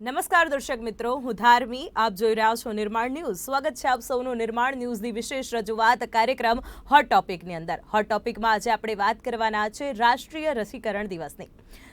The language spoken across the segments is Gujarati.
નમસ્કાર દર્શક મિત્રો, હું ધાર્મી. આપ જોઈ રહ્યા છો નિર્માણ ન્યૂઝ. સ્વાગત છે આપ સૌનું નિર્માણ ન્યૂઝની વિશેષ રજૂઆત કાર્યક્રમ હોટ ટોપિકની અંદર. હોટ ટોપિકમાં આજે આપણે વાત કરવાના છે રાષ્ટ્રીય રસીકરણ દિવસની.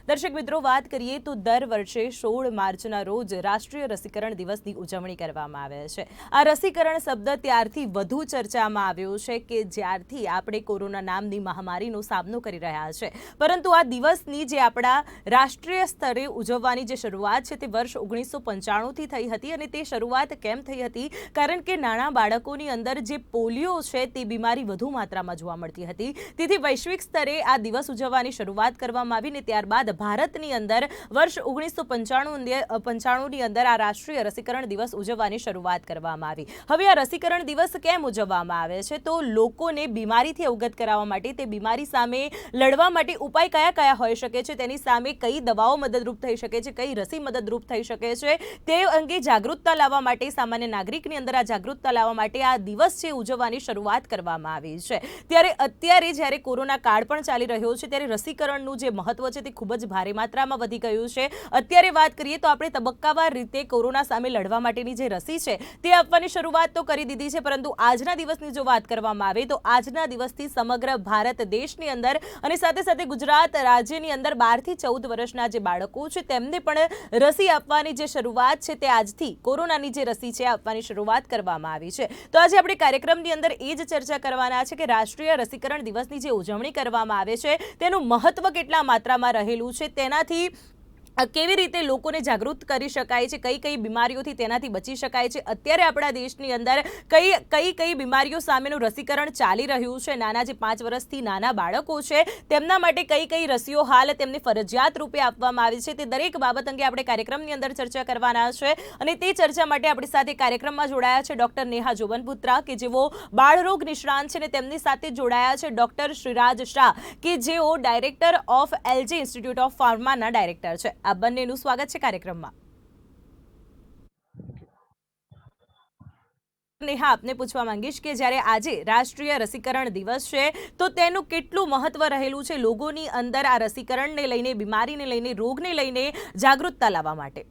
દર્શક મિત્રો, વાત કરીએ તો દર વર્ષે 16 માર્ચના રોજ રાષ્ટ્રીય રસીકરણ દિવસની ઉજવણી કરવામાં આવે છે. આ રસીકરણ શબ્દ ત્યારથી વધુ ચર્ચામાં આવ્યો છે કે જ્યારથી આપણે કોરોના નામની મહામારીનો સામનો કરી રહ્યા છે. પરંતુ આ દિવસની જે આપણા રાષ્ટ્રીય સ્તરે ઉજવવાની જે શરૂઆત છે તે વર્ષ 1995થી થઈ હતી. અને તે શરૂઆત કેમ થઈ હતી? કારણ કે નાના બાળકોની અંદર જે પોલિયો છે તે બીમારી વધુ માત્રામાં જોવા મળતી હતી. તેથી વૈશ્વિક સ્તરે આ દિવસ ઉજવવાની શરૂઆત કરવામાં આવી ને ત્યારબાદ ભારતની અંદર વર્ષ 1995ની અંદર આ રાષ્ટ્રીય રસીકરણ દિવસ ઉજવવાની શરૂઆત કરવામાં આવી. હવે આ રસીકરણ દિવસ કેમ ઉજવવામાં આવે છે? તો લોકોને બીમારીથી અવગત કરાવવા માટે, તે બીમારી સામે લડવા માટે ઉપાય કયા કયા હોઈ શકે છે, તેની સામે કઈ દવાઓ મદદરૂપ થઈ શકે છે, કઈ રસી મદદરૂપ થઈ શકે છે, તે અંગે જાગૃતતા લાવવા માટે, સામાન્ય નાગરિકની અંદર આ જાગૃતતા લાવવા માટે આ દિવસ છે ઉજવવાની શરૂઆત કરવામાં આવી છે. ત્યારે અત્યારે જ્યારે કોરોના કાળ પણ ચાલી રહ્યો છે ત્યારે રસીકરણનું જે મહત્વ છે તે ખૂબ જ ભારે માત્રામાં વધી ગયું છે. અત્યારે વાત કરીએ તો આપણે તબક્કાવાર રીતે કોરોના સામે લડવા માટેની જે રસી છે તે આપવાની શરૂઆત તો કરી દીધી છે, પરંતુ આજના દિવસની જો વાત કરવામાં આવે તો આજના દિવસથી સમગ્ર ભારત દેશની અંદર અને સાથે સાથે ગુજરાત રાજ્યની અંદર 12 થી 14 વર્ષના જે બાળકો છે તેમને પણ રસી આપવાની જે શરૂઆત છે તે આજથી કોરોનાની જે રસી છે આપવાની શરૂઆત કરવામાં આવી છે. તો આજે આપણે કાર્યક્રમની અંદર એ જ ચર્ચા કરવાના છે કે રાષ્ટ્રીય રસીકરણ દિવસની જે ઉજવણી કરવામાં આવે છે તેનું મહત્વ કેટલા માત્રામાં રહેલું છે, તેનાથી કેવી રીતે લોકોને જાગૃત કરી શકાય છે, કઈ કઈ બીમારીઓથી તેનાથી બચી શકાય છે, અત્યારે આપણા દેશની અંદર કઈ બીમારીઓ સામેનું રસીકરણ ચાલી રહ્યું છે, નાના જે 5 વર્ષથી નાના બાળકો છે તેમના માટે કઈ કઈ રસીઓ હાલ તેમને ફરજિયાત રૂપે આપવામાં આવી છે, તે દરેક બાબત અંગે આપણે કાર્યક્રમની અંદર ચર્ચા કરવાના છે. અને તે ચર્ચા માટે આપણી સાથે કાર્યક્રમમાં જોડાયા છે ડોક્ટર નેહા જોબનપુત્રા કે જેઓ બાળરોગ નિષ્ણાંત છે, અને તેમની સાથે જોડાયા છે ડોક્ટર શ્રીરાજ શાહ કે જેઓ director of LG institute of ફાર્માના ડાયરેક્ટર છે. આ બંનેનું સ્વાગત છે કાર્યક્રમમાં. નેહા, આપને પૂછવા માંગીશ કે જ્યારે આજે રાષ્ટ્રીય રસીકરણ દિવસ છે તો તેનું કેટલું મહત્વ રહેલું છે લોકોની અંદર આ રસીકરણને લઈને, બીમારીને લઈને, રોગને લઈને જાગૃતતા લાવવા માટે?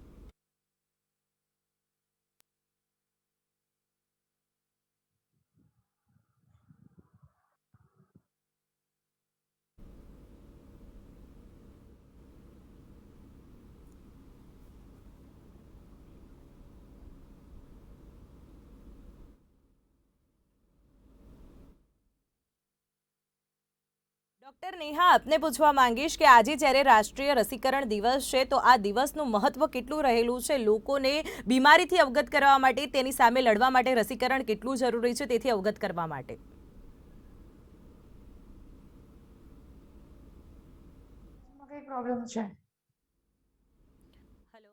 ડોક્ટર નેહા, આપને પૂછવા માંગીશ કે આજે જ્યારે રાષ્ટ્રીય રસીકરણ દિવસ છે તો આ દિવસનું મહત્વ કેટલું રહેલું છે લોકોને બીમારીથી અવગત કરવા માટે, તેની સામે લડવા માટે રસીકરણ કેટલું જરૂરી છે તેથી અવગત કરવા માટે? કઈ પ્રોબ્લેમ છે? હેલો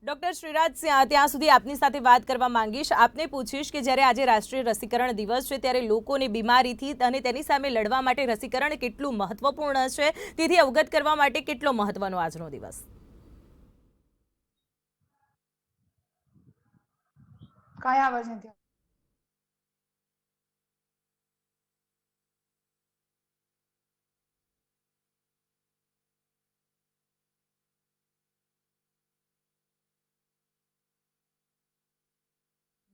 ડોક્ટર શ્રીરાજ, ત્યાં સુધી આપની સાથે વાત કરવા માંગીશ. આપને પૂછીશ કે જ્યારે આજે રાષ્ટ્રીય રસીકરણ દિવસ છે ત્યારે લોકોને બીમારીથી અને તેની સામે લડવા માટે રસીકરણ કેટલું મહત્વપૂર્ણ છે, તેથી અવગત કરવા માટે કેટલો મહત્વનો આજનો દિવસ? કઈ અવાજ નથી.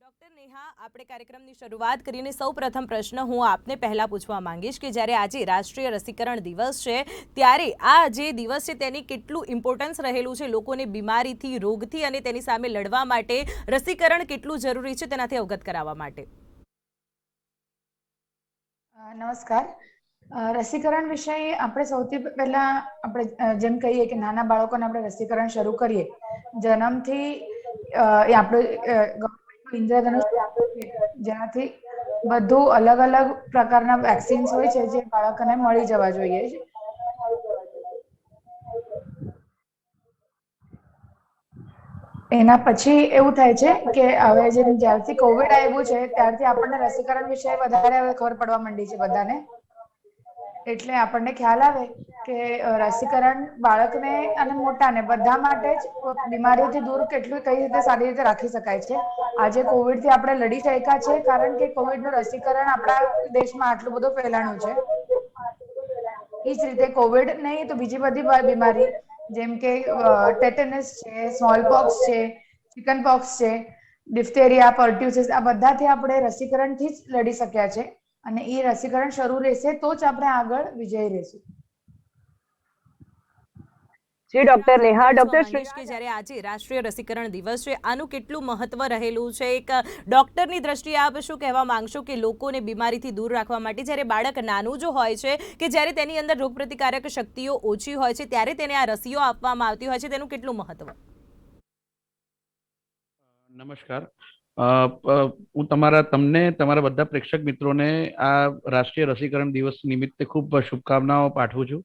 ડોક્ટર નેહા, આપણે કાર્યક્રમની શરૂઆત કરીને સૌ પ્રથમ પ્રશ્ન હું આપને પહેલા પૂછવા માંગીશ કે જ્યારે આજે રાષ્ટ્રીય રસીકરણ દિવસ છે ત્યારે આ જે દિવસ છે તેની કેટલું ઇમ્પોર્ટન્સ રહેલું છે લોકોને બીમારીથી, રોગથી અને તેની સામે લડવા માટે રસીકરણ કેટલું જરૂરી છે તેનાથી અવગત કરાવવા માટે? નમસ્કાર. રસીકરણ વિષય આપણે સૌથી પહેલા આપણે જેમ કહીએ કે નાના બાળકોને આપણે રસીકરણ શરૂ કરીએ, જન્મથી એ આપણે ઇન્દ્રધનુષ જેનાથી બધું અલગ અલગ પ્રકારના વેક્સિન્સ હોય છે જે બાળકોને મળી જવા જોઈએ. એના પછી એવું થાય છે કે હવે જ્યારથી કોવિડ આવ્યું છે ત્યારથી આપણને રસીકરણ વિશે વધારે ખબર પડવા માંડી છે બધાને. એટલે આપણને ખ્યાલ આવે કે રસીકરણ બાળકને અને મોટાને બધા માટે જ બીમારીઓથી દૂર કેટલું કઈ રીતે સારી રીતે રાખી શકાય છે. આજે કોવિડથી આપણે લડી શક્યા છે કારણ કે કોવિડનું રસીકરણ આપણા દેશમાં આટલું બધું ફેલાણું છે. એ જ રીતે કોવિડ નહીં તો બીજી બધી બીમારી જેમ કે ટેટનસ છે, સ્મોલપોક્સ છે, ચિકન પોક્સ છે, ડિફ્થેરિયા, પર્ટ્યુસિસ, આ બધાથી આપણે રસીકરણથી જ લડી શક્યા છે અને એ રસીકરણ શરૂ રહેશે તો જ આપણે આગળ વિજયી રહેશું. જી ડોક્ટર નેહા. ડોક્ટર માંગીશ કે જ્યારે આજે રાષ્ટ્રીય રસીકરણ દિવસ છે, આનું કેટલું મહત્વ રહેલું છે? એક ડોક્ટરની દ્રષ્ટિએ આપ શું કહેવા માંગશો કે લોકોને બીમારીથી દૂર રાખવા માટે, જ્યારે બાળક નાનું જો હોય છે કે જ્યારે તેની અંદર રોગપ્રતિકારક શક્તિઓ ઓછી હોય છે ત્યારે તેને આ રસીઓ આપવામાં આવતી હોય છે, તેનું કેટલું મહત્વ? નમસ્કાર. હું તમને તમારા બધા પ્રેક્ષક મિત્રોને આ રાષ્ટ્રીય રસીકરણ દિવસ નિમિત્તે ખૂબ શુભકામનાઓ પાઠવું છું.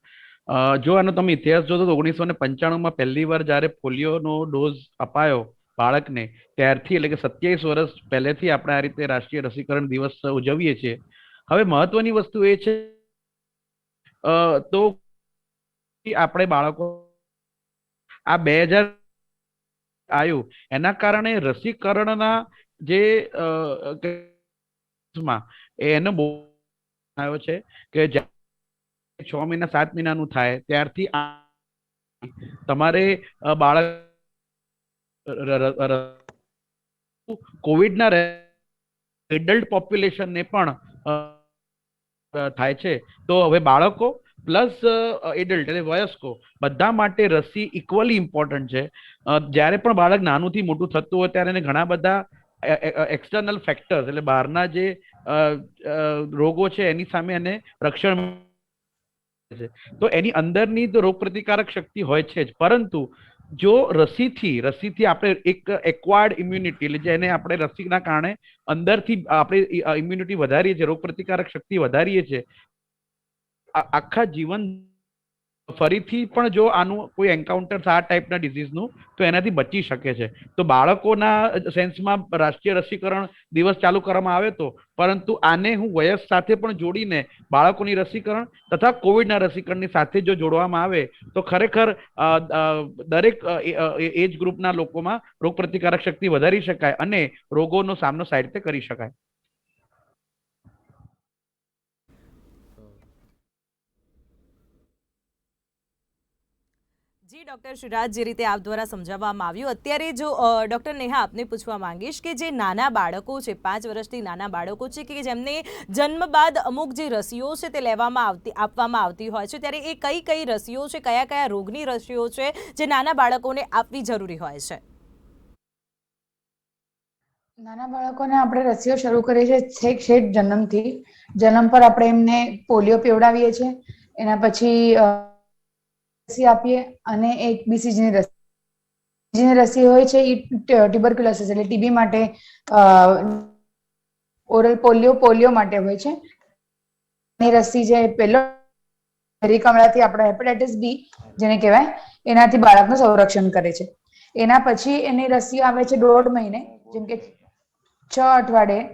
જો આનો તમે ઇતિહાસ જોતો તો 1995માં પહેલી વાર જ્યારે પોલિયોનો ડોઝ અપાયો બાળકને, ત્યારથી એટલે કે 27 વર્ષ પહેલેથી આપણે આ રીતે રાષ્ટ્રીય રસીકરણ દિવસ ઉજવીએ છીએ. હવે મહત્વની વસ્તુ એ છે તો આપણે બાળકો આ 2000 આવ્યું એના કારણે રસીકરણના જે એનો બહુ આવ્યો છે કે 6 મહિના 7 મહિનાનું થાય ત્યારથી તમારે બાળક કોવિડના એડલ્ટ પોપ્યુલેશનને પણ થાય છે. તો હવે બાળકો પ્લસ એડલ્ટ એટલે વયસ્કો બધા માટે રસી ઇક્વલી ઇમ્પોર્ટન્ટ છે. જ્યારે પણ બાળક નાનુંથી મોટું થતું હોય ત્યારે એને ઘણા બધા એક્સટર્નલ ફેક્ટર્સ એટલે બહારના જે રોગો છે એની સામે એને રક્ષણ છે. તો એની અંદરની તો રોગ પ્રતિકારક શક્તિ હોય છે જ, પરંતુ જો રસીથી આપણે એક એક્વાયર્ડ ઇમ્યુનિટી એટલે જેને આપણે રસીના કારણે અંદરથી આપણે ઇમ્યુનિટી વધારીએ છીએ, રોગ પ્રતિકારક શક્તિ વધારીએ છીએ, આખા જીવન ફરીથી પણ જો આનું કોઈ એન્કાઉન્ટર આ ટાઈપના ડિઝીઝનું તો એનાથી બચી શકે છે. તો બાળકોના સેન્સમાં રાષ્ટ્રીય રસીકરણ દિવસ ચાલુ કરવામાં આવ્યો હતો, પરંતુ આને હું વયસ સાથે પણ જોડીને બાળકોની રસીકરણ તથા કોવિડના રસીકરણની સાથે જો જોડવામાં આવે તો ખરેખર દરેક એજ ગ્રુપના લોકોમાં રોગ પ્રતિકારક શક્તિ વધારી શકાય અને રોગોનો સામનો સારી રીતે કરી શકાય. જી ડૉક્ટર શિરાજ, જે રીતે આપ દ્વારા સમજાવવામાં આવ્યું, અત્યારે જો ડૉક્ટર નેહા આપને પૂછવા માંગીશ કે જે નાના બાળકો છે, 5 વર્ષથી નાના બાળકો છે કે જેમને જન્મ બાદ અમુક જે રસીઓ છે તે આપવામાં આવતી હોય છે, ત્યારે એ કઈ રસીઓ છે, કયા કયા રોગની રસીઓ છે જે નાના બાળકોને આપવી જરૂરી હોય છે? નાના બાળકોને આપણે રસીઓ શરૂ કરીએ છીએ છેક જન્મથી. જન્મ પર આપણે એમને પોલિયો પીવડાવીએ છીએ, એના પછી રસી આપીએ અને એક બીસીજીની રસી હોય છે એ ટ્યુબરક્યુલોસિસ એટલે ટીબી માટે, ઓરલ પોલિયો માટે હોય છે. એ રસી જે પહેલો કમળાથી આપણે હેપેટાઇટિસ બી જેને કહેવાય એનાથી બાળકનું સંરક્ષણ કરે છે. એના પછી એની રસી આવે છે 1.5 મહિને, જેમ કે 6 અઠવાડિયે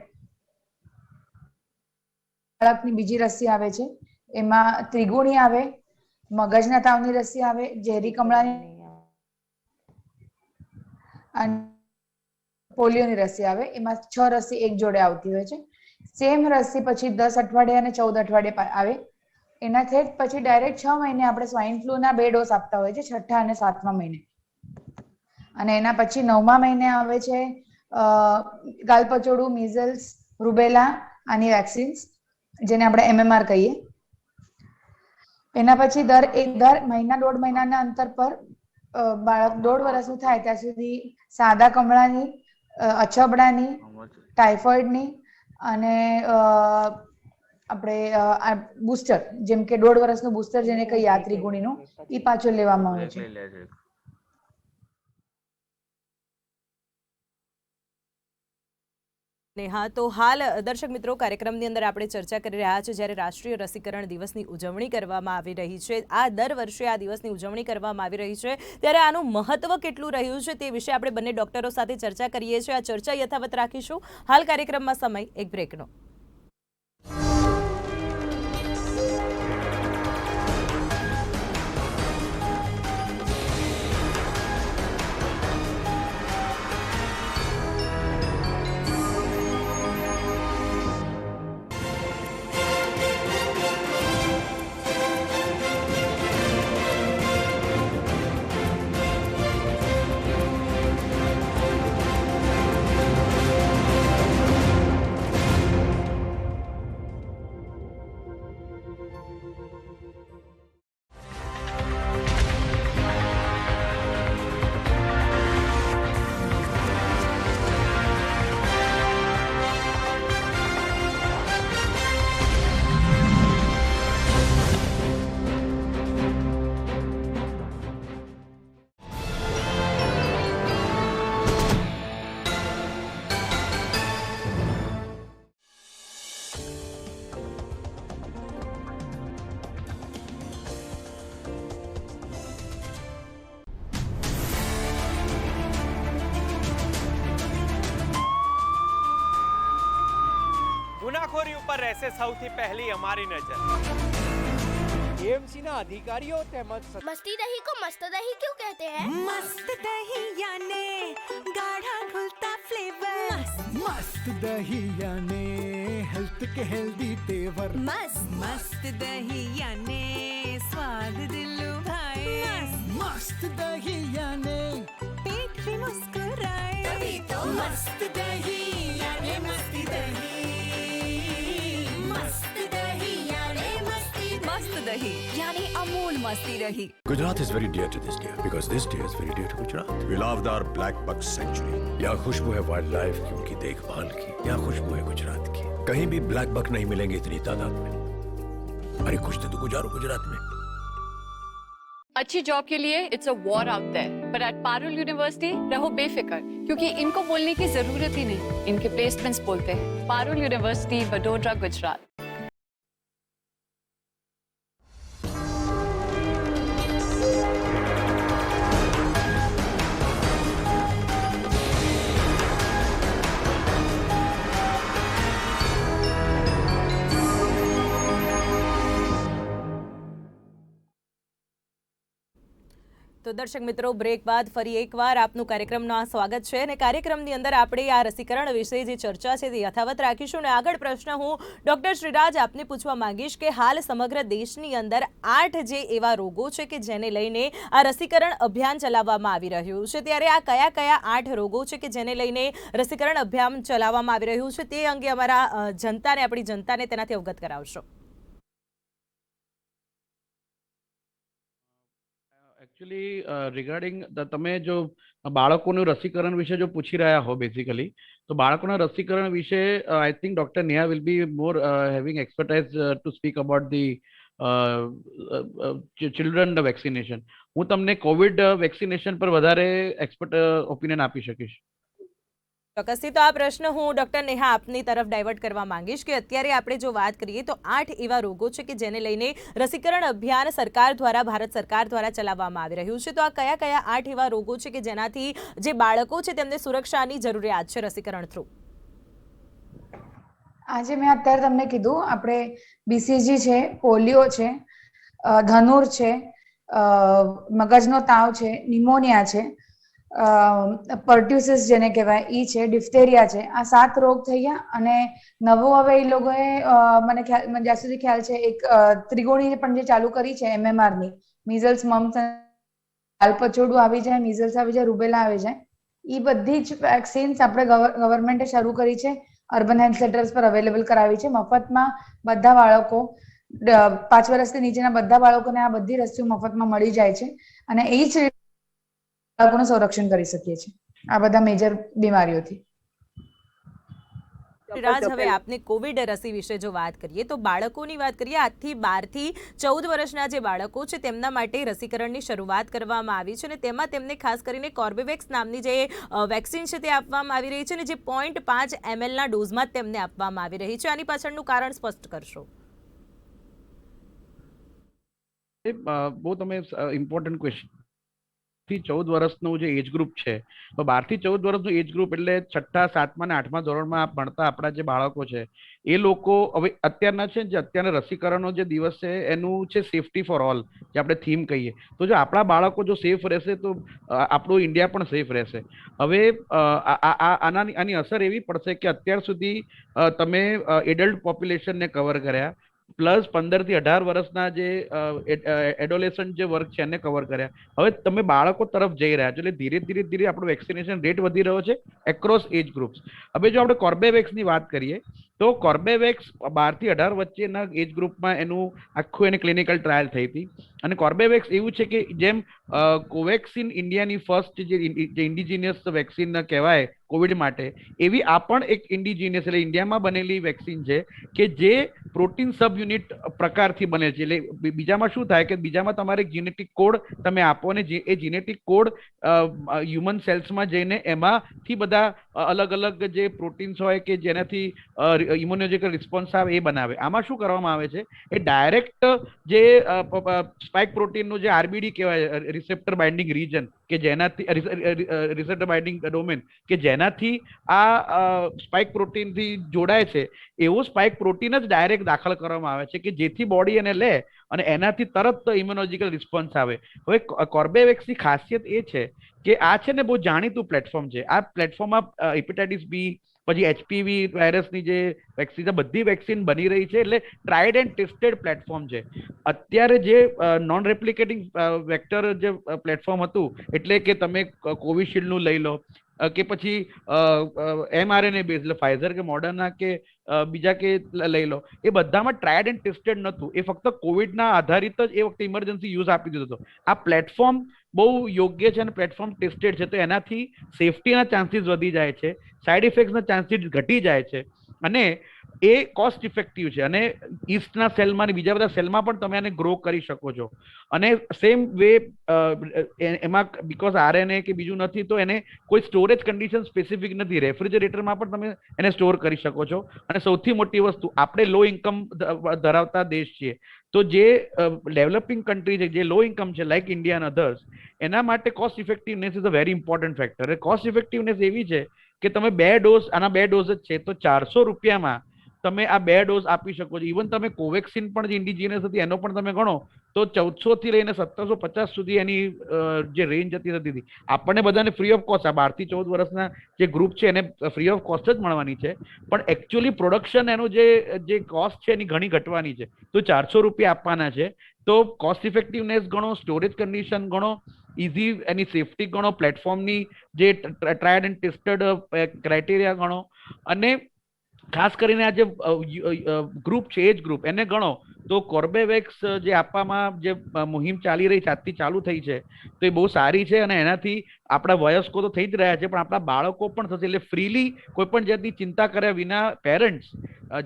બાળકની બીજી રસી આવે છે. એમાં ત્રિગુણી આવે, મગજના તાવની રસી આવે, ઝેરી કમળાની અને પોલિયોની રસી આવે. એમાં 6 રસી એક જોડે આવતી હોય છે. સેમ રસી પછી 10 અઠવાડિયે અને 14 અઠવાડિયે આવે. એનાથી પછી ડાયરેક્ટ 6 મહિને આપણે સ્વાઇન ફ્લૂના 2 ડોઝ આપતા હોય છે, 6થા અને 7મા મહિને. અને એના પછી 9મા મહિને આવે છે ગાલપચોડું, મીઝલ્સ, રૂબેલા આની વેક્સિન્સ જેને આપણે MMR કહીએ. એના પછી દર મહિના 1.5 મહિનાના અંતર પર બાળક 1.5 વર્ષનું થાય ત્યાં સુધી સાદા કમળાની, અછબડાની, ટાઇફોઇડની અને આપણે બુસ્ટર જેમ કે 1.5 વર્ષનું બુસ્ટર જેને કહીએ આ ત્રિગુણીનું, એ પાછું લેવામાં આવે છે. નેહા, તો હાલ દર્શક મિત્રો કાર્યક્રમની અંદર આપણે ચર્ચા કરી રહ્યા છીએ જ્યારે રાષ્ટ્રીય રસીકરણ દિવસની ઉજવણી કરવામાં આવી રહી છે. આ દર વર્ષે આ દિવસની ઉજવણી કરવામાં આવી રહી છે, ત્યારે આનું મહત્વ કેટલું રહ્યું છે તે વિશે આપણે બંને ડોક્ટરો સાથે ચર્ચા કરીએ છીએ. આ ચર્ચા યથાવત રાખીશું. હાલ કાર્યક્રમમાં સમય એક બ્રેકનો. પર રહેશે સૌથી પહેલી અમારી નજર। एएमसी ना अधिकारियों તેમજ मस्ती दही को मस्त दही क्यों कहते हैं? मस्त दही याने गाढ़ा घुलता फ्लेवर, मस्त दही याने हेल्थ के हेल्दी तेवर, मस्त दही याने स्वाद दिल लुभाए, मस्त दही याने पेट भी मुस्कुराए, तभी तो मस्त दही याने मस्ती दही, मस्त दही याने मस्ती मस्त दही यानी अमूल मस्ती रही। Gujarat is very dear to this deer because this deer is very dear to Gujarat. We love our black buck sanctuary. यहाँ खुशबू है वाइल्ड लाइफ की, उनकी देखभाल की। यहाँ खुशबू है गुजरात की। कहीं भी ब्लैक बक नहीं मिलेंगे इतनी तादाद में। अरे कुछ तो गुजारो गुजरात में। अच्छी जॉब के लिए it's a war out there, पर एट पारुल यूनिवर्सिटी रहो बेफिक्र, क्योंकि इनको बोलने की जरूरत ही नहीं, इनके प्लेसमेंट्स बोलते हैं। पारुल यूनिवर्सिटी, वडोदरा, गुजरात। તો દર્શક મિત્રો, બ્રેક બાદ ફરી એકવાર આપનું કાર્યક્રમમાં સ્વાગત છે અને કાર્યક્રમની અંદર આપણે આ રસીકરણ વિશે જે ચર્ચા છે તે યથાવત રાખીશું અને આગળ પ્રશ્ન હું ડૉક્ટર શ્રીરાજ આપને પૂછવા માંગીશ કે હાલ સમગ્ર દેશની અંદર 8 જે એવા રોગો છે કે જેને લઈને આ રસીકરણ અભિયાન ચલાવવામાં આવી રહ્યું છે, ત્યારે આ કયા કયા 8 રોગો છે કે જેને લઈને રસીકરણ અભિયાન ચલાવવામાં આવી રહ્યું છે તે અંગે અમારા આપણી જનતાને તેનાથી અવગત કરાવશો। એકચ્યુઅલી રિગાર્ડિંગ તમે જો બાળકોનું રસીકરણ વિશે જો પૂછી રહ્યા હો બેઝિકલી, તો બાળકોના રસીકરણ વિશે I think doctor Neha will be more having expertise to speak about the children vaccination. હું તમને કોવિડ વેક્સિનેશન પર વધારે એક્સપર્ટ ઓપિનિયન આપી શકીશ। ચોક્કસથી તો આ પ્રશ્ન હું ડૉક્ટર નેહા આપની તરફ ડાયવર્ટ કરવા માંગીશ કે અત્યારે આપણે જો વાત કરીએ તો 8 એવા રોગો છે કે જેને લઈને રસીકરણ અભિયાન સરકાર દ્વારા, ભારત સરકાર દ્વારા ચલાવવામાં આવી રહ્યું છે, તો આ કયા કયા 8 એવા રોગો છે કે જેનાથી જે બાળકો છે તેમને સુરક્ષાની જરૂરિયાત છે રસીકરણ થ્રુ? આજે મેં અત્યારે તમને કીધું, આપણે બીસીજી છે, પોલિયો છે, ધનુર છે, મગજનો તાવ છે, નિમોનિયા છે, પર્ટ્યુસિસ જેને કહેવાય ઈ છે, ડિફ્થેરિયા છે, આ 7 રોગ થઈ ગયા। અને નવો હવે એ લોકોએ મને જ્યાં સુધી ખ્યાલ છે એક ત્રિગુણી પણ જે ચાલુ કરી છે MMR ની, મીઝલ્સ, મમ્સ, બાલપચોડું આવી જાય, મીઝલ્સ આવી જાય, રૂબેલા આવી જાય, એ બધી જ વેક્સિન્સ આપણે ગવર્મેન્ટે શરૂ કરી છે, અર્બન હેલ્થ સેન્ટર્સ પર અવેલેબલ કરાવી છે મફતમાં। બધા બાળકો 5 વર્ષથી નીચેના બધા બાળકોને આ બધી રસીઓ મફતમાં મળી જાય છે અને એ જ બાળકોનું સંરક્ષણ કરી શકીએ છીએ આ બધા મેજર બીમારીઓથી। રાજ, હવે આપને કોવિડ રસી વિશે જો વાત કરીએ તો બાળકોની વાત કરીએ, આજથી 12 થી 14 વર્ષના જે બાળકો છે તેમના માટે રસીકરણની શરૂઆત કરવામાં આવી છે અને તેમાં તેમને ખાસ કરીને કોર્બેવેક્સ નામની જે વેક્સિન છે તે આપવામાં આવી રહી છે અને જે 0.5 ml ના ડોઝમાં તેમને આપવામાં આવી રહી છે। આની પાછળનું કારણ સ્પષ્ટ કરશો? બહુ તમે ઇમ્પોર્ટન્ટ ક્વેશ્ચન। થી 14 વર્ષનું જે એજ ગ્રુપ છે, તો 12 થી 14 વર્ષનું એજ ગ્રુપ એટલે 6ઠા, 7મા અને 8મા ધોરણમાં ભણતા આપણા જે બાળકો છે એ લોકો હવે અત્યારના છે, જે અત્યારના રસીકરણનો જે દિવસ છે એનું છે સેફટી ફોર ઓલ, જે આપણે થીમ કહીએ। તો જો આપણા બાળકો જો સેફ રહેશે તો આપણું ઇન્ડિયા પણ સેફ રહેશે। હવે આની અસર એવી પડશે કે અત્યાર સુધી તમે એડલ્ટ પોપ્યુલેશનને કવર કર્યા, પ્લસ 15 થી 18 વર્ષના જે એડોલેસન્ટ જે વર્ગ છે એને કવર કર્યા, હવે તમે બાળકો તરફ જઈ રહ્યા છો, એટલે ધીરે ધીરે આપણું વેક્સિનેશન રેટ વધી રહ્યો છે એક્રોસ એજ ગ્રુપ્સ। હવે જો આપણે કોર્બેવેક્સની વાત કરીએ તો કોર્બેવેક્સ 12 થી 18 વચ્ચેના એજ ગ્રુપમાં એનું આખું એને ક્લિનિકલ ટ્રાયલ થઈ હતી અને કોર્બેવેક્સ એવું છે કે જેમ કોવેક્સિન ઇન્ડિયાની ફર્સ્ટ જે ઇન્ડિજિનિયસ વેક્સિન કહેવાય કોવિડ માટે, એવી આ પણ એક ઇન્ડિજિનિયસ એટલે ઇન્ડિયામાં બનેલી વેક્સિન છે કે જે પ્રોટીન સબ યુનિટ પ્રકારથી બને છે। એટલે બીજામાં શું થાય કે બીજામાં તમારે જીનેટિક કોડ તમે આપો અને એ જીનેટિક કોડ હ્યુમન સેલ્સમાં જઈને એમાંથી બધા અલગ અલગ જે પ્રોટીન્સ હોય કે જેનાથી ઇમ્યુનોલોજીકલ રિસ્પોન્સ આવે એ બનાવે। આમાં શું કરવામાં આવે છે, એ ડાયરેક્ટ જે સ્પાઇક પ્રોટીનનું જે આરબીડી કહેવાય, રિસેપ્ટર બાઇન્ડિંગ રીજન, કે જેનાથી રિસેપ્ટર બાઇન્ડિંગ ડોમેન, કે જેનાથી આ સ્પાઇક પ્રોટીનથી જોડાય છે, એવું સ્પાઇક પ્રોટીન જ ડાયરેક્ટ દાખલ કરવામાં આવે છે કે જેથી બોડી એને લે અને એનાથી તરત ઇમ્યુનોલોજીકલ રિસ્પોન્સ આવે. હવે કોર્બેવેક્સની ખાસિયત એ છે કે આ છે ને બહુ જાણીતું પ્લેટફોર્મ છે. આ પ્લેટફોર્મમાં હેપેટાઇટિસ બી, પછી HPV વાયરસની જે વેક્સિન, બધી વેક્સિન બની રહી છે, એટલે ટ્રાઇડ એન્ડ ટેસ્ટેડ પ્લેટફોર્મ છે. અત્યારે જે નોન રેપ્લિકેટિંગ વેક્ટર જે પ્લેટફોર્મ હતું, એટલે કે તમે કોવિશિલ્ડનું લઈ લો કે પછી mRNA બેઝ, એટલે ફાઇઝર કે મોડર્ના કે બીજા કે લઈ લો, એ બધામાં ટ્રાયડ એન્ડ ટેસ્ટેડ નહોતું. એ ફક્ત કોવિડના આધારિત જ એ વખતે ઇમરજન્સી યુઝ આપી દીધો હતો. આ પ્લેટફોર્મ બહુ યોગ્ય છે અને પ્લેટફોર્મ ટેસ્ટેડ છે, તો એનાથી સેફટીના ચાન્સીસ વધી જાય છે, સાઇડ ઇફેક્ટ્સના ચાન્સીસ ઘટી જાય છે, અને એ કોસ્ટ ઇફેક્ટિવ છે. અને ઈસ્ટના સેલમાં અને બીજા બધા સેલમાં પણ તમે આને ગ્રો કરી શકો છો. અને સેમ વે એમાં બીકોઝ RNA કે બીજું નથી, તો એને કોઈ સ્ટોરેજ કન્ડિશન સ્પેસિફિક નથી. રેફ્રિજરેટરમાં પણ તમે એને સ્ટોર કરી શકો છો. અને સૌથી મોટી વસ્તુ, આપણે લો ઇન્કમ ધરાવતા દેશ છીએ, તો જે ડેવલપિંગ કન્ટ્રી છે, જે લો ઇન્કમ છે, લાઇક ઇન્ડિયા એન્ડ અધર્સ, એના માટે cost effectiveness is a very important factor. Cost effectiveness એવી છે કે તમે 2 ડોઝ, આના 2 ડોઝ જ છે, તો 400 રૂપિયામાં તમે આ 2 ડોઝ આપી શકો છો. ઇવન તમે કોવેક્સિન પણ જે ઇન્ડિજિનસ હતી એનો પણ તમે ગણો તો 1400 થી લઈને 1750 સુધી એની જે રેન્જ હતી. આપણને બધાને ફ્રી ઓફ કોસ્ટ, આ 12 થી 14 વર્ષના જે ગ્રુપ છે એને ફ્રી ઓફ કોસ્ટ જ મળવાની છે, પણ એકચ્યુઅલી પ્રોડક્શન એનું જે કોસ્ટ છે એની ઘણી ઘટવાની છે. તો 400 રૂપિયા આપવાના છે. તો કોસ્ટ ઇફેક્ટિવનેસ ગણો, સ્ટોરેજ કન્ડિશન ગણો, ઇઝી એની સેફટી ગણો, પ્લેટફોર્મની જે ટ્રાયડ એન્ડ ટેસ્ટેડ ક્રાઇટેરિયા ગણો, અને ખાસ કરીને આ જે ગ્રુપ છે, એજ ગ્રુપ, એને ગણો, તો કોર્બેવેક્સ જે આપવામાં જે મુહિમ ચાલી રહી છે, આજથી ચાલુ થઈ છે, તો એ બહુ સારી છે. અને એનાથી આપણા વયસ્કો તો થઈ જ રહ્યા છે, પણ આપણા બાળકો પણ થશે. એટલે ફ્રીલી કોઈ પણ જાતની ચિંતા કર્યા વિના પેરેન્ટ્સ,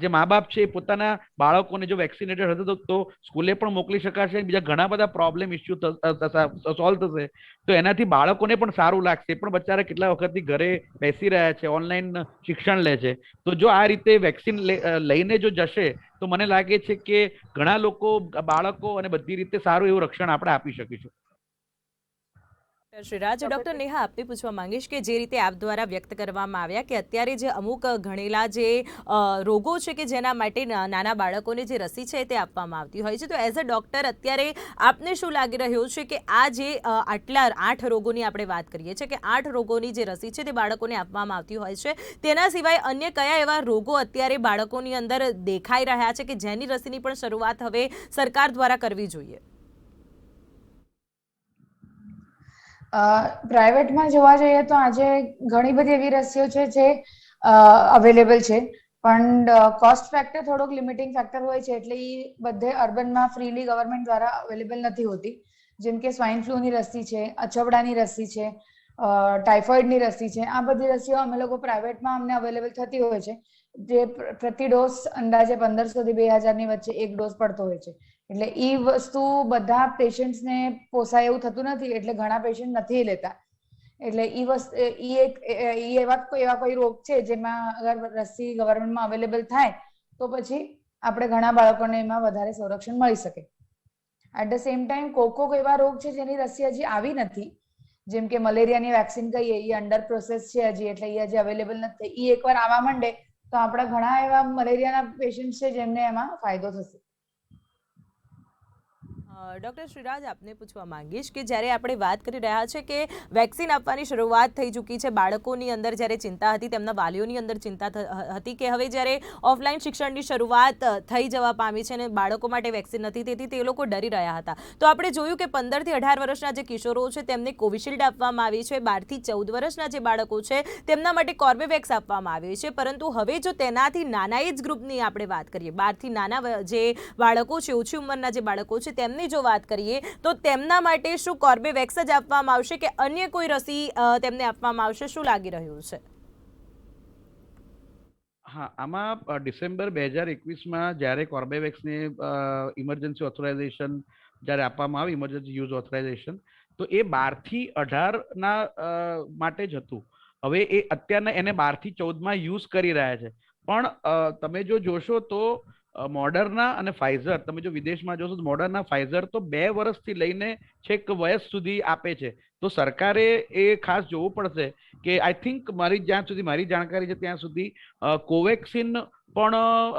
જે મા બાપ છે, એ પોતાના બાળકોને જો વેક્સિનેટેડ હશે તો સ્કૂલે પણ મોકલી શકાશે. બીજા ઘણા બધા પ્રોબ્લેમ ઇસ્યુ સોલ્વ થશે, તો એનાથી બાળકોને પણ સારું લાગશે. પણ બચારા કેટલા વખતથી ઘરે બેસી રહ્યા છે, ઓનલાઈન શિક્ષણ લે છે, તો જો આ રીતે વેક્સિન લઈને જો જશે તો મને લાગે છે કે ઘણા લોકો, બાળકો અને બધી રીતે સારું એવું રક્ષણ આપણે આપી શકીશું. શ્રીરાજ, ડૉક્ટર નેહા, આપને પૂછવા માંગીશ કે જે રીતે આપ દ્વારા વ્યક્ત કરવામાં આવ્યા કે અત્યારે જે અમુક ગણેલા જે રોગો છે કે જેના માટે નાના બાળકોને જે રસી છે તે આપવામાં આવતી હોય છે, તો એઝ અ ડૉક્ટર અત્યારે આપને શું લાગી રહ્યું છે કે આ જે આટલા 8 રોગોની આપણે વાત કરીએ છીએ કે 8 રોગોની જે રસી છે તે બાળકોને આપવામાં આવતી હોય છે, તેના સિવાય અન્ય કયા એવા રોગો અત્યારે બાળકોની અંદર દેખાઈ રહ્યા છે કે જેની રસીની પણ શરૂઆત હવે સરકાર દ્વારા કરવી જોઈએ? પ્રાઇવેટમાં જોવા જઈએ તો આજે ઘણી બધી એવી રસીઓ છે જે અવેલેબલ છે, પણ કોસ્ટ ફેક્ટર થોડોક લિમિટિંગ ફેક્ટર હોય છે, એટલે એ બધે અર્બનમાં ફ્રીલી ગવર્મેન્ટ દ્વારા અવેલેબલ નથી હોતી. જેમ કે સ્વાઇન ફ્લૂની રસી છે, અછબડાની રસી છે, ટાઇફોઇડની રસી છે. આ બધી રસીઓ અમે લોકો પ્રાઇવેટમાં અમને અવેલેબલ થતી હોય છે, જે પ્રતિ ડોઝ અંદાજે 1500 થી 2000ની વચ્ચે એક ડોઝ પડતો હોય છે. એટલે એ વસ્તુ બધા પેશન્ટ્સને પોસાય એવું થતું નથી, એટલે ઘણા પેશન્ટ નથી લેતા. એટલે એ વસ્તુ એવા કોઈ રોગ છે જેમાં અગર રસી ગવર્મેન્ટમાં અવેલેબલ થાય તો પછી આપણે ઘણા બાળકોને એમાં વધારે સંરક્ષણ મળી શકે. એટ ધ સેમ ટાઈમ કોક એવા રોગ છે જેની રસી હજી આવી નથી, જેમ કે મલેરિયાની વેક્સિન કહીએ, એ અંડર પ્રોસેસ છે હજી, એટલે એ હજી અવેલેબલ નથી. એ એકવાર આવવા માંડે તો આપણા ઘણા એવા મલેરિયાના પેશન્ટ છે જેમને એમાં ફાયદો થશે. ડૉક્ટર શ્રીરાજ, આપને પૂછવા માંગીશ કે જ્યારે આપણે વાત કરી રહ્યા છે કે વેક્સિન આપવાની શરૂઆત થઈ ચૂકી છે, બાળકોની અંદર જ્યારે ચિંતા હતી, તેમના વાલીઓની અંદર ચિંતા હતી કે હવે જ્યારે ઓફલાઈન શિક્ષણની શરૂઆત થઈ જવા પામી છે અને બાળકો માટે વેક્સિન નથી, તેથી તે લોકો ડરી રહ્યા હતા. તો આપણે જોયું કે 15 થી 18 વર્ષના જે કિશોરો છે તેમને કોવિશિલ્ડ આપવામાં આવી છે, 12 થી 14 વર્ષના જે બાળકો છે તેમના માટે કોર્બેવેક્સ આપવામાં આવી છે. પરંતુ હવે જો તેનાથી નાના એજ ગ્રુપની આપણે વાત કરીએ, 12 થી નાના જે બાળકો છે, ઓછી ઉંમરના જે બાળકો છે, તેમની જો વાત કરીએ તો તેમના માટે શું કોર્બેવેક્સ જ આપવામાં આવશે કે અન્ય કોઈ રસી તેમને આપવામાં આવશે? શું લાગી રહ્યું છે? હા, આમાં ડિસેમ્બર 2021માં જ્યારે કોર્બેવેક્સને ઇમરજન્સી ઓથોરાઇઝેશન જ્યારે આપવામાં આવ્યું, ઇમરજન્સી યુઝ ઓથોરાઇઝેશન, તો એ 12 થી 18 માટે જ હતું. હવે એ અત્યારના એને 12 થી 14માં યુઝ કરી રહ્યા છે, પણ તમે જો જોશો તો મોડર્ના અને ફાઇઝર, તમે જો વિદેશમાં જોશો તો મોડર્ના ફાઇઝર તો 2 વર્ષથી લઈને છેક વયસ સુધી આપે છે. તો સરકારે એ ખાસ જોવું પડશે કે આઈ થિંક જ્યાં સુધી મારી જાણકારી છે ત્યાં સુધી કોવેક્સિન પણ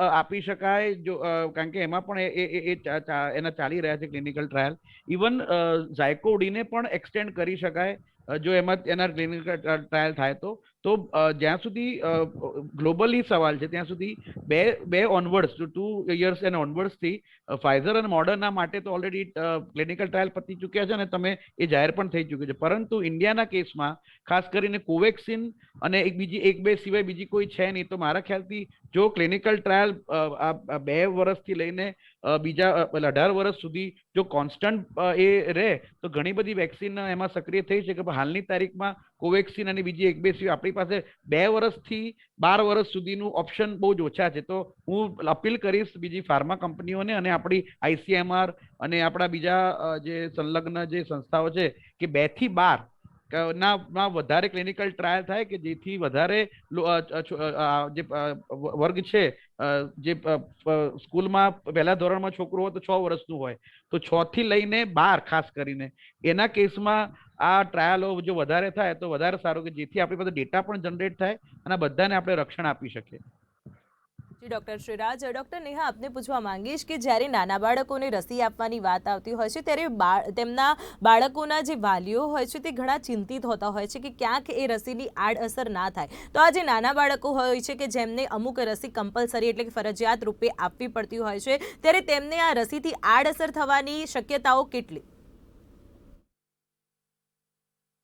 આપી શકાય, જો કારણ કે એમાં પણ એના ચાલી રહ્યા છે ક્લિનિકલ ટ્રાયલ. ઇવન ઝાયકોડીને પણ એક્સટેન્ડ કરી શકાય જો એમાં એના ક્લિનિકલ ટ્રાયલ થાય તો જ્યાં સુધી ગ્લોબલી સવાલ છે ત્યાં સુધી બે ઓનવર્ડ્સ 2 years એન્ડ ઓનવર્ડ્સ થી ફાઇઝર અને મોડર્ના માટે તો ઓલરેડી ક્લિનિકલ ટ્રાયલ પતી ચૂક્યા છે અને તમે એ જાહેર પણ થઈ ચૂક્યું છે. પરંતુ ઇન્ડિયાના કેસમાં ખાસ કરીને કોવેક્સિન અને એક બે સિવાય બીજી કોઈ છે નહીં. તો મારા ખ્યાલથી જો ક્લિનિકલ ટ્રાયલ 2 વર્ષથી લઈને બીજા 18 વર્ષ સુધી જો કોન્સ્ટન્ટ એ રહે તો ઘણી બધી વેક્સિન એમાં સક્રિય થઈ છે. કે હાલની તારીખમાં કોવેક્સિન અને બીજી એક બે સિવાય આપણી પાસે 2 વર્ષથી 12 વર્ષ સુધીનું ઓપ્શન બહુ જ ઓછા છે. તો હું અપીલ કરીશ બીજી ફાર્મા કંપનીઓને અને આપણી ICMR અને આપણા બીજા જે સંલગ્ન જે સંસ્થાઓ છે કે 2 થી 12 ના વધારે ક્લિનિકલ ટ્રાયલ થાય કે જેથી વધારે જે વર્ગ છે, જે સ્કૂલમાં પહેલા ધોરણમાં છોકરો હોય તો 6 વર્ષનું હોય તો 6 થી લઈને 12 ખાસ કરીને એના કેસમાં આ ટ્રાયલો જો વધારે થાય તો વધારે સારું, કે જેથી આપણી પાસે ડેટા પણ જનરેટ થાય અને બધાને આપણે રક્ષણ આપી શકીએ. ડોક્ટર શ્રીરાજ, ડોક્ટર નેહા આપને પૂછવા માંગીશ કે જ્યારે નાના બાળકોને રસી આપવાની વાત આવતી હોય છે ત્યારે તેમના બાળકોના જે વાલીઓ હોય છે તે ઘણા ચિંતિત હોતા હોય છે કે ક્યાંક એ રસીની આડઅસર ના થાય. તો આ જે નાના બાળકો હોય છે કે જેમને અમુક રસી કમ્પલસરી એટલે કે ફરજિયાત રૂપે આપવી પડતી હોય છે ત્યારે તેમને આ રસીથી આડઅસર થવાની શક્યતાઓ કેટલી?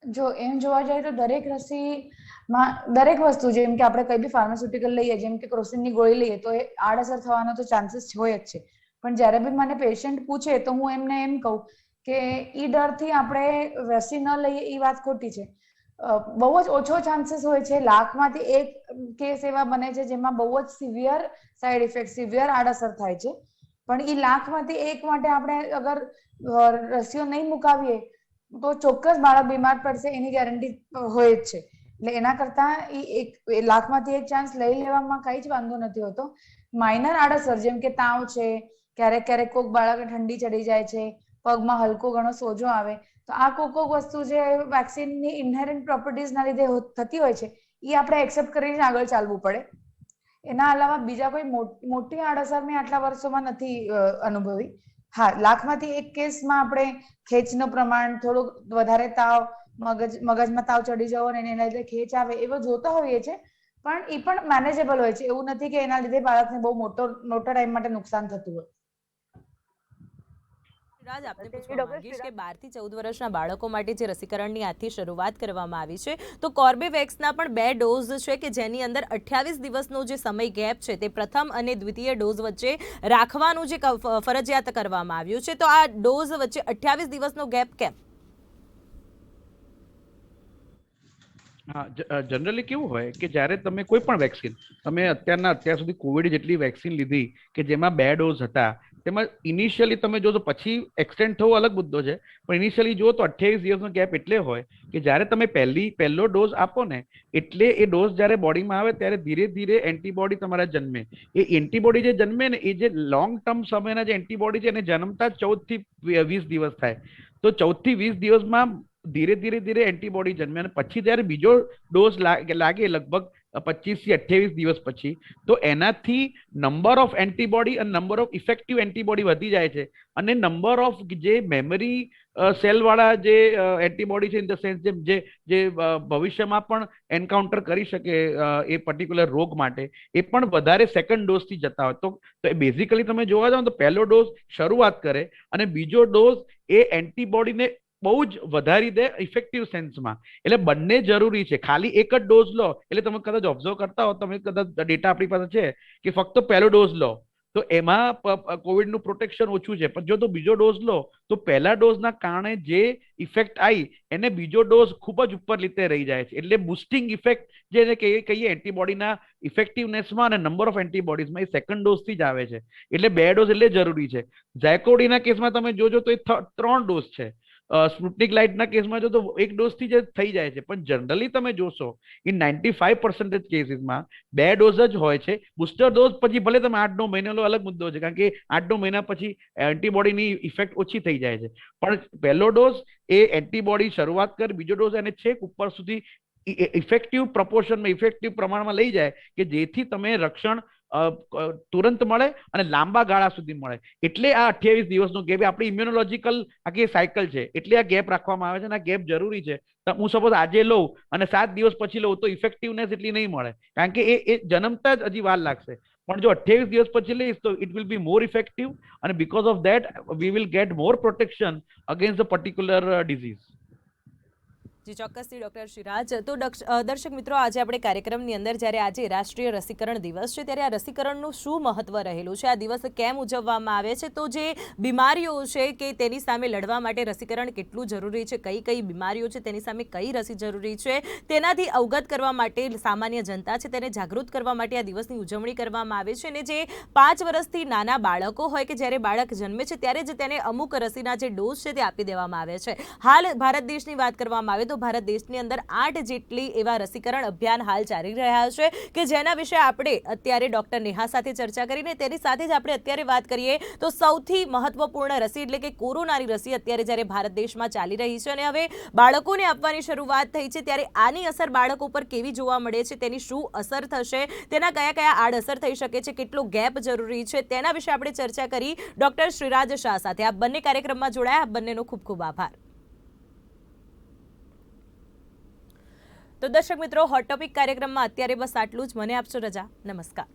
જો એમ જોવા જાય તો દરેક રસીમાં દરેક વસ્તુ જેમ કે આપણે કઈ બી ફાર્માસ્યુટિકલ લઈએ, જેમ કે ક્રોસિનની ગોળી લઈએ તો એ આડઅસર થવાનો તો ચાન્સીસ હોય જ છે. પણ જ્યારે બી મને પેશન્ટ પૂછે તો હું એમને એમ કહું કે ઈ ડરથી આપણે રસી ન લઈએ એ વાત ખોટી છે. બહુ જ ઓછો ચાન્સીસ હોય છે, લાખમાંથી એક કેસ એવા બને છે જેમાં બહુ જ સિવિયર સાઈડ ઇફેક્ટ, સિવિયર આડઅસર થાય છે. પણ એ લાખમાંથી એક માટે આપણે અગર રસીઓ નહીં મુકાવીએ તો ચોક્કસ બાળક બીમાર પડશે એની ગેરંટી હોય જ છે. એટલે એના કરતા એ લાખમાંથી એક ચાન્સ લઈ લેવામાં કઈ જ વાંધો નથી હોતો. માઇનર આડઅસર જેમ કે તાવ છે, ક્યારેક ક્યારેક કોઈક બાળકને ઠંડી ચડી જાય છે, પગમાં હલકો ઘણો સોજો આવે, તો આ કોઈક વસ્તુ જે વેક્સિનની ઇનહેરન્ટ પ્રોપર્ટીઝના લીધે થતી હોય છે એ આપણે એક્સેપ્ટ કરીને આગળ ચાલવું પડે. એના અલાવા બીજા કોઈ મોટી આડઅસર મેં આટલા વર્ષોમાં નથી અનુભવી. હા, લાખમાંથી એક કેસમાં આપણે ખેંચનું પ્રમાણ થોડુંક વધારે, તાવ, મગજમાં તાવ ચડી જવો ને એના લીધે ખેંચ આવે એવો જોતા હોઈએ છે, પણ એ પણ મેનેજેબલ હોય છે. એવું નથી કે એના લીધે બાળકને બહુ મોટા ટાઈમ માટે નુકસાન થતું હોય. રાજ, આપને પૂછવા માંગીશ કે 12 થી 14 વર્ષના બાળકો માટે જે રસીકરણની આજથી શરૂઆત કરવામાં આવી છે તો કોર્બેવેક્સના પણ 2 ડોઝ છે કે જેની અંદર 28 દિવસનો જે સમય ગેપ છે તે પ્રથમ અને દ્વિતીય ડોઝ વચ્ચે રાખવાનું જે ફરજિયાત કરવામાં આવ્યું છે. તો આ ડોઝ વચ્ચે 28 દિવસનો ગેપ કેમ? હા, જનરલી કેવું હોય કે જ્યારે તમે કોઈ પણ વેક્સિન, તમે અત્યાર સુધી કોવિડ જેટલી વેક્સિન લીધી કે જેમાં 2 ડોઝ હતા, તેમાં ઇનિશિયલી તમે જો તો પછી એક્સટેન્ડ થવો અલગ મુદ્દો છે, પણ ઇનિશિયલી જો તો 28 દિવસનો ગેપ એટલે હોય કે જ્યારે તમે પહેલો ડોઝ આપો ને એટલે એ ડોઝ જ્યારે બોડીમાં આવે ત્યારે ધીરે ધીરે એન્ટીબોડી તમારા જન્મે. એ એન્ટીબોડી જે જન્મે ને એ જે લોંગ ટર્મ સમયના જે એન્ટીબોડી છે એને જન્મતા 14 થી 20 દિવસ થાય. તો 14 થી 20 દિવસમાં ધીરે ધીરે એન્ટીબોડી જન્મે અને પછી જ્યારે બીજો ડોઝ લાગે લગભગ 25 થી 28 દિવસ પછી, તો એનાથી નંબર ઓફ એન્ટીબોડી અને નંબર ઓફ ઇફેક્ટિવ એન્ટીબોડી વધી જાય છે અને નંબર ઓફ જે મેમરી સેલ વાળા જે એન્ટીબોડી છે, ઇન ધ સેન્સ જે ભવિષ્યમાં પણ એન્કાઉન્ટર કરી શકે એ પર્ટિક્યુલર રોગ માટે, એ પણ વધારે સેકન્ડ ડોઝથી જતા હોય. તો બેઝિકલી તમે જોવા જાઓ તો પહેલો ડોઝ શરૂઆત કરે અને બીજો ડોઝ એ એન્ટીબોડીને બહુ જ વધારી દે ઇફેક્ટિવ સેન્સમાં. એટલે બંને જરૂરી છે. ખાલી એક જ ડોઝ લો એટલે તમે કદાચ ઓબ્ઝર્વ કરતા હો, તમે કદાચ ડેટા આપણી પાસે છે કે ફક્ત પહેલો ડોઝ લો તો એમાં કોવિડનું પ્રોટેક્શન ઓછું છે, પણ જો તો બીજો ડોઝ લો તો પહેલા ડોઝના કારણે જે ઇફેક્ટ આવી એને બીજો ડોઝ ખૂબ જ ઉપર રીતે રહી જાય છે. એટલે બુસ્ટિંગ ઇફેક્ટ જેને કહીએ એન્ટીબોડીના ઇફેક્ટિવનેસમાં અને નંબર ઓફ એન્ટીબોડીઝમાં એ સેકન્ડ ડોઝથી જ આવે છે. એટલે 2 ડોઝ એટલે જરૂરી છે. ઝાયકોડીના કેસમાં તમે જોજો તો એ 3 ડોઝ છે. સ્પુટનિક લાઇટના કેસમાં જો તો એક ડોઝથી જ થઈ જાય છે, પણ જનરલી તમે જોશો ઇન 95% કેસીસમાં 2 ડોઝ જ હોય છે. બુસ્ટર ડોઝ પછી ભલે તમે 8-9 મહિના લો, અલગ મુદ્દો છે, કારણ કે 8-9 મહિના પછી એન્ટીબોડીની ઇફેક્ટ ઓછી થઈ જાય છે. પણ પહેલો ડોઝ એ એન્ટીબોડી શરૂઆત કરે, બીજો ડોઝ એને છેક ઉપર સુધી ઇફેક્ટિવ પ્રપોર્શનમાં, ઇફેક્ટિવ પ્રમાણમાં લઈ જાય કે જેથી તમે રક્ષણ તુરંત મળે અને લાંબા ગાળા સુધી મળે. એટલે આ 28 દિવસનો ગેપ આપણી ઇમ્યુનોલોજીકલ આખી સાયકલ છે, એટલે આ ગેપ રાખવામાં આવે છે અને આ ગેપ જરૂરી છે. તો હું સપોઝ આજે લઉં અને 7 દિવસ પછી લઉં તો ઇફેક્ટિવનેસ એટલી નહીં મળે, કારણ કે એ જન્મતા જ હજી વાર લાગશે. પણ જો 28 દિવસ પછી લઈશ તો it will be more effective, અને because of that we will get more protection against the particular disease. જી ચોક્કસથી ડૉક્ટર શ્રીરાજ. તો દર્શક મિત્રો, આજે આપણે કાર્યક્રમની અંદર જ્યારે આજે રાષ્ટ્રીય રસીકરણ દિવસ છે ત્યારે આ રસીકરણનું શું મહત્વ રહેલું છે, આ દિવસ કેમ ઉજવવામાં આવે છે, તો જે બીમારીઓ છે કે તેની સામે લડવા માટે રસીકરણ કેટલું જરૂરી છે, કઈ કઈ બીમારીઓ છે તેની સામે કઈ રસી જરૂરી છે, તેનાથી અવગત કરવા માટે સામાન્ય જનતા છે તેને જાગૃત કરવા માટે આ દિવસની ઉજવણી કરવામાં આવે છે. અને જે 5 વર્ષથી નાના બાળકો હોય કે જ્યારે બાળક જન્મે છે ત્યારે જ તેને અમુક રસીના જે ડોઝ છે તે આપી દેવામાં આવે છે. હાલ ભારત દેશની વાત કરવામાં આવે તો ભારત દેશની અંદર 8 જેટલી એવા રસીકરણ અભિયાન હાલ ચાલી રહ્યા છે કે જેના વિશે આપણે અત્યારે ડોક્ટર નેહા સાથે ચર્ચા કરીને તેની સાથે જ આપણે અત્યારે વાત કરીએ તો સૌથી મહત્વપૂર્ણ રસી એટલે કે કોરોનાની રસી અત્યારે જ્યારે ભારત દેશમાં ચાલી રહી છે અને હવે બાળકોને આપવાની શરૂઆત થઈ છે, ત્યારે આની અસર બાળકો પર કેવી જોવા મળે છે, તેની શું અસર થશે, તેના કયા કયા આડઅસર થઈ શકે છે, કેટલો ગેપ જરૂરી છે, તેના વિશે આપણે ચર્ચા કરી ડોક્ટર શ્રીરાજ શાહ સાથે. આ બંને કાર્યક્રમમાં જોડાયા, આ બંનેનો ખૂબ ખૂબ આભાર. તો દર્શક મિત્રો, હોટ ટોપિક કાર્યક્રમમાં અત્યારે બસ આટલું જ. મને આપશો રજા. નમસ્કાર.